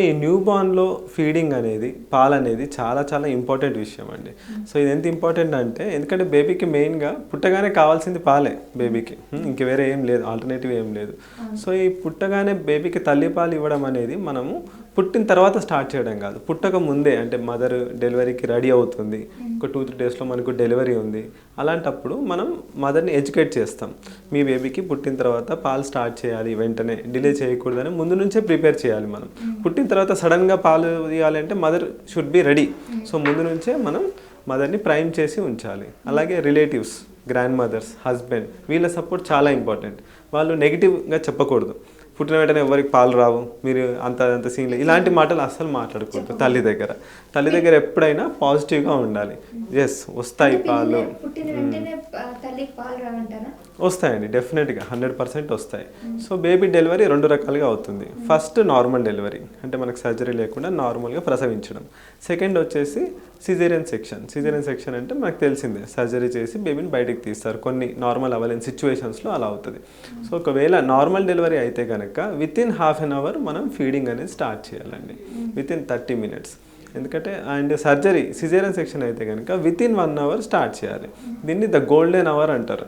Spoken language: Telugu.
ఈ న్యూ బార్న్‌లో ఫీడింగ్ అనేది, పాలనేది చాలా చాలా ఇంపార్టెంట్ విషయం అండి. సో, ఇది ఎంత ఇంపార్టెంట్ అంటే ఎందుకంటే బేబీకి మెయిన్‌గా పుట్టగానే కావాల్సింది పాలే బేబీకి. ఇంక వేరే ఏం లేదు. ఆల్టర్‌నేటివ్ ఏం లేదు. సో, ఈ పుట్టగానే బేబీకి తల్లిపాలు ఇవ్వడం అనేది మనము పుట్టిన తర్వాత స్టార్ట్ చేయడం కాదు. పుట్టక ముందే అంటే మదర్ డెలివరీకి రెడీ అవుతుంది. ఒక 2-3 డేస్‌లో మనకు డెలివరీ ఉంది. అలాంటప్పుడు మనం మదర్‌ని ఎడ్యుకేట్ చేస్తాం. మీ బేబీకి పుట్టిన తర్వాత పాలు స్టార్ట్ చేయాలి వెంటనే. డిలే చేయకూడదని ముందు నుంచే ప్రిపేర్ చేయాలి మనం. పుట్టిన తర్వాత సడన్‌గా పాలు ఇవ్వాలి అంటే mother should be ready. So, ముందు నుంచే మనం మదర్‌ని ప్రైమ్ చేసి ఉంచాలి. అలాగే రిలేటివ్స్, గ్రాండ్ మదర్స్, హస్బెండ్ వీళ్ళ సపోర్ట్ చాలా ఇంపార్టెంట్. వాళ్ళు నెగిటివ్‌గా చెప్పకూడదు. పుట్టిన వెంటనే ఎవరికి పాలు రావు, మీరు అంత సీన్ లేదు, ఇలాంటి మాటలు అస్సలు మాట్లాడకూడదు తల్లి దగ్గర. తల్లి దగ్గర ఎప్పుడైనా పాజిటివ్గా ఉండాలి. ఎస్ వస్తాయి పాలు, వస్తాయండి డెఫినెట్గా 100% వస్తాయి. సో బేబీ డెలివరీ 2 రకాలుగా అవుతుంది. ఫస్ట్ నార్మల్ డెలివరీ అంటే మనకు సర్జరీ లేకుండా నార్మల్గా ప్రసవించడం. సెకండ్ వచ్చేసి సిజేరియన్ సెక్షన్. సిజేరియన్ సెక్షన్ అంటే మనకు తెలిసిందే, సర్జరీ చేసి బేబీని బయటికి తీస్తారు. కొన్ని నార్మల్ అవ్వలేని సిచ్యువేషన్స్లో అలా అవుతుంది. సో ఒకవేళ నార్మల్ డెలివరీ అయితే కనుక వితిన్ హాఫ్ అన్ అవర్ మనం ఫీడింగ్ అనేది స్టార్ట్ చేయాలండి, వితిన్ 30 minutes. ఎందుకంటే అండ్ సర్జరీ సిజేరియన్ సెక్షన్ అయితే కనుక వితిన్ 1 hour స్టార్ట్ చేయాలి. దీన్ని ద గోల్డెన్ అవర్ అంటారు.